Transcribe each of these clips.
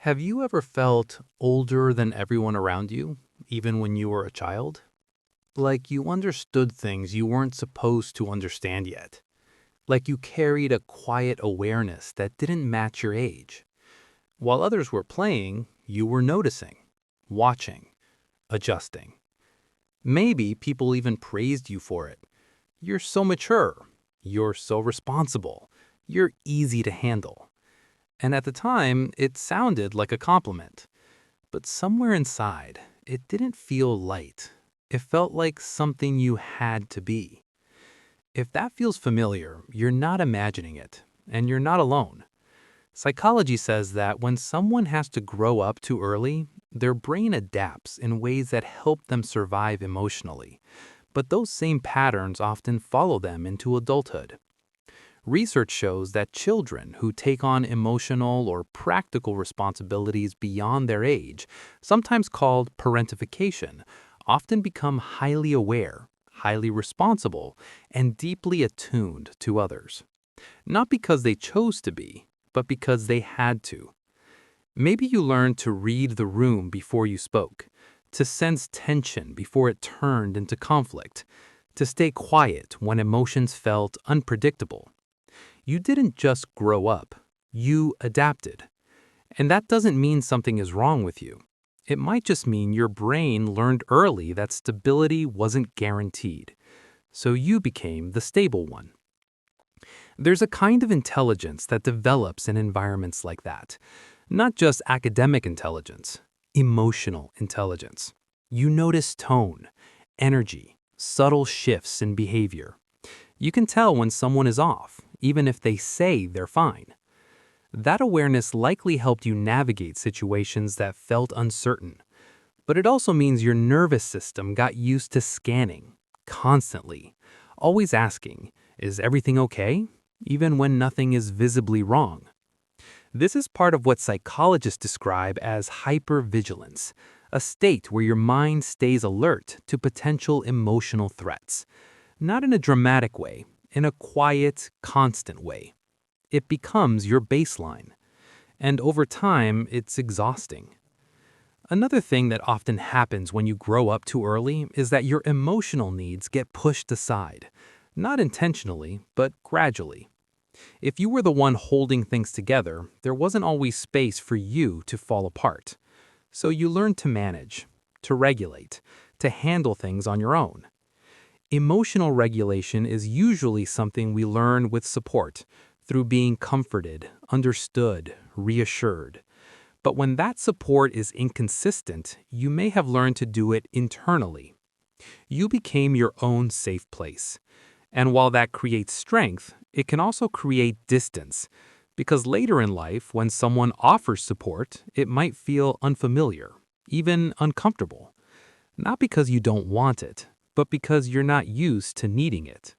Have you ever felt older than everyone around you, even when you were a child? Like you understood things you weren't supposed to understand yet. Like you carried a quiet awareness that didn't match your age. While others were playing, you were noticing, watching, adjusting. Maybe people even praised you for it. You're so mature. You're so responsible. You're easy to handle. And at the time, it sounded like a compliment. But somewhere inside, it didn't feel light. It felt like something you had to be. If that feels familiar, you're not imagining it, and you're not alone. Psychology says that when someone has to grow up too early, their brain adapts in ways that help them survive emotionally. But those same patterns often follow them into adulthood. Research shows that children who take on emotional or practical responsibilities beyond their age, sometimes called parentification, often become highly aware, highly responsible, and deeply attuned to others. Not because they chose to be, but because they had to. Maybe you learned to read the room before you spoke, to sense tension before it turned into conflict, to stay quiet when emotions felt unpredictable. You didn't just grow up, you adapted. And that doesn't mean something is wrong with you. It might just mean your brain learned early that stability wasn't guaranteed. So you became the stable one. There's a kind of intelligence that develops in environments like that. Not just academic intelligence, emotional intelligence. You notice tone, energy, subtle shifts in behavior. You can tell when someone is off, even if they say they're fine. That awareness likely helped you navigate situations that felt uncertain. But it also means your nervous system got used to scanning, constantly, always asking, is everything okay? Even when nothing is visibly wrong. This is part of what psychologists describe as hypervigilance, a state where your mind stays alert to potential emotional threats. Not in a dramatic way, in a quiet, constant way. It becomes your baseline. And over time, it's exhausting. Another thing that often happens when you grow up too early is that your emotional needs get pushed aside. Not intentionally, but gradually. If you were the one holding things together, there wasn't always space for you to fall apart. So you learned to manage, to regulate, to handle things on your own. Emotional regulation is usually something we learn with support, through being comforted, understood, reassured. But when that support is inconsistent, you may have learned to do it internally. You became your own safe place. And while that creates strength, it can also create distance. Because later in life, when someone offers support, it might feel unfamiliar, even uncomfortable. Not because you don't want it, but because you're not used to needing it.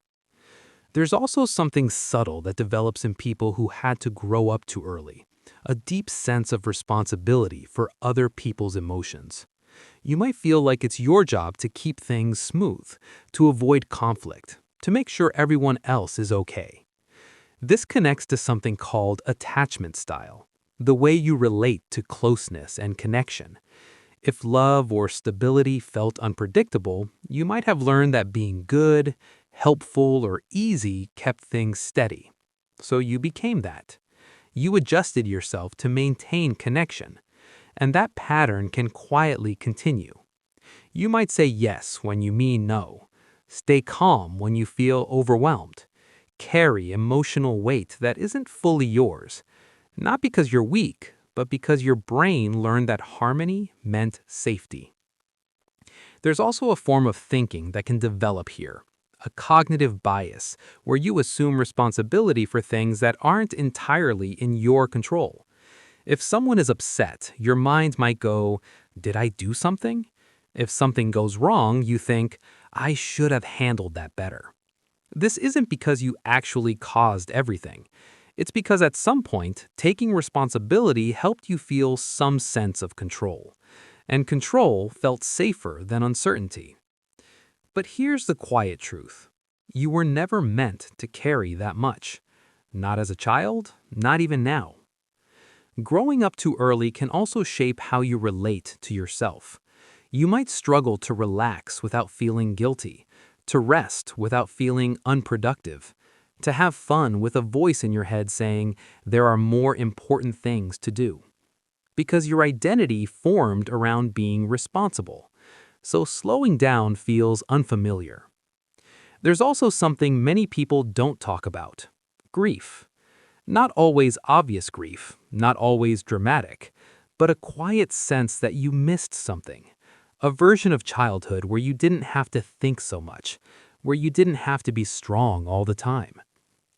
There's also something subtle that develops in people who had to grow up too early, a deep sense of responsibility for other people's emotions. You might feel like it's your job to keep things smooth, to avoid conflict, to make sure everyone else is okay. This connects to something called attachment style, the way you relate to closeness and connection. If love or stability felt unpredictable, you might have learned that being good, helpful, or easy kept things steady. So you became that. You adjusted yourself to maintain connection, and that pattern can quietly continue. You might say yes when you mean no, stay calm when you feel overwhelmed, carry emotional weight that isn't fully yours, not because you're weak, but because your brain learned that harmony meant safety. There's also a form of thinking that can develop here, a cognitive bias, where you assume responsibility for things that aren't entirely in your control. If someone is upset, your mind might go, did I do something? If something goes wrong, you think, I should have handled that better. This isn't because you actually caused everything. It's because at some point, taking responsibility helped you feel some sense of control. And control felt safer than uncertainty. But here's the quiet truth. You were never meant to carry that much. Not as a child, not even now. Growing up too early can also shape how you relate to yourself. You might struggle to relax without feeling guilty, to rest without feeling unproductive, to have fun with a voice in your head saying there are more important things to do. Because your identity formed around being responsible. So slowing down feels unfamiliar. There's also something many people don't talk about: grief. Not always obvious grief, not always dramatic, but a quiet sense that you missed something. A version of childhood where you didn't have to think so much, where you didn't have to be strong all the time.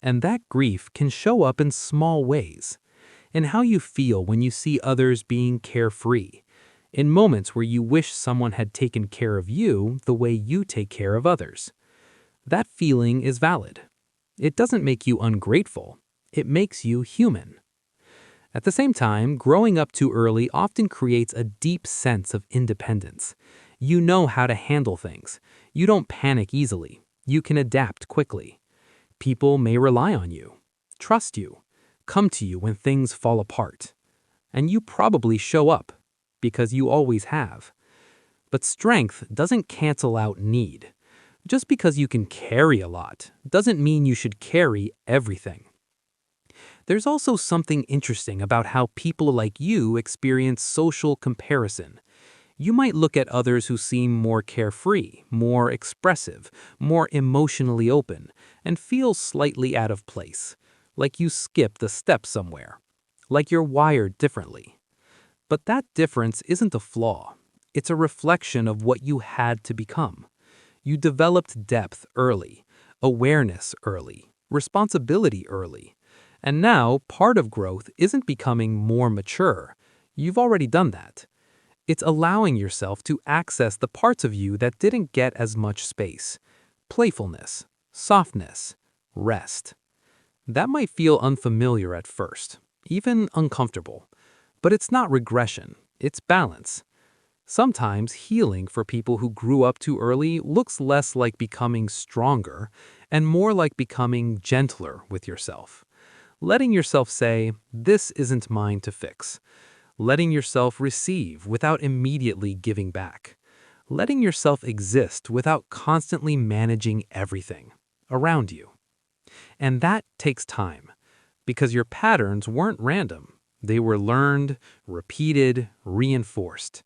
And that grief can show up in small ways. In how you feel when you see others being carefree. In moments where you wish someone had taken care of you the way you take care of others. That feeling is valid. It doesn't make you ungrateful. It makes you human. At the same time, growing up too early often creates a deep sense of independence. You know how to handle things. You don't panic easily. You can adapt quickly. People may rely on you, trust you, come to you when things fall apart. And you probably show up, because you always have. But strength doesn't cancel out need. Just because you can carry a lot doesn't mean you should carry everything. There's also something interesting about how people like you experience social comparison. You might look at others who seem more carefree, more expressive, more emotionally open, and feel slightly out of place, like you skipped a step somewhere, like you're wired differently. But that difference isn't a flaw. It's a reflection of what you had to become. You developed depth early, awareness early, responsibility early. And now, part of growth isn't becoming more mature. You've already done that. It's allowing yourself to access the parts of you that didn't get as much space. Playfulness, softness, rest. That might feel unfamiliar at first, even uncomfortable. But it's not regression, it's balance. Sometimes healing for people who grew up too early looks less like becoming stronger and more like becoming gentler with yourself. Letting yourself say, "This isn't mine to fix." Letting yourself receive without immediately giving back. Letting yourself exist without constantly managing everything around you. And that takes time, because your patterns weren't random. They were learned, repeated, reinforced.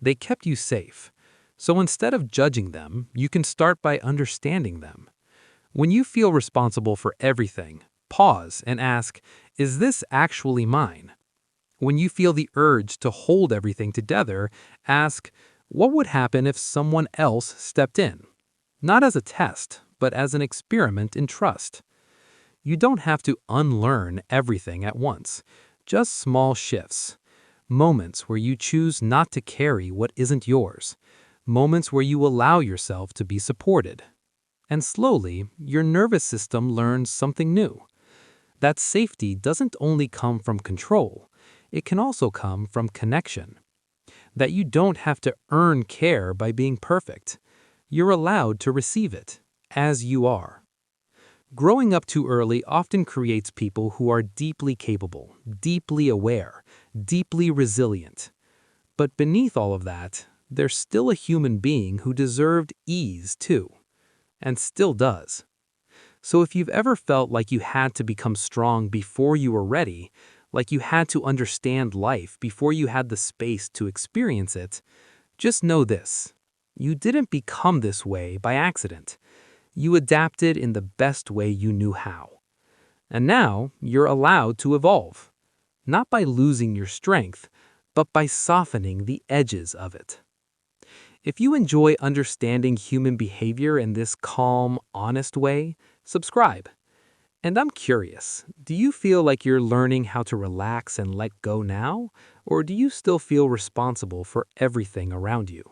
They kept you safe. So instead of judging them, you can start by understanding them. When you feel responsible for everything, pause and ask, is this actually mine? When you feel the urge to hold everything together, ask, what would happen if someone else stepped in? Not as a test, but as an experiment in trust. You don't have to unlearn everything at once, just small shifts. Moments where you choose not to carry what isn't yours. Moments where you allow yourself to be supported. And slowly, your nervous system learns something new. That safety doesn't only come from control, it can also come from connection. That you don't have to earn care by being perfect. You're allowed to receive it, as you are. Growing up too early often creates people who are deeply capable, deeply aware, deeply resilient. But beneath all of that, there's still a human being who deserved ease too, and still does. So if you've ever felt like you had to become strong before you were ready, like you had to understand life before you had the space to experience it, just know this: you didn't become this way by accident. You adapted in the best way you knew how. And now you're allowed to evolve, not by losing your strength, but by softening the edges of it. If you enjoy understanding human behavior in this calm, honest way, subscribe. And I'm curious, do you feel like you're learning how to relax and let go now? Or do you still feel responsible for everything around you?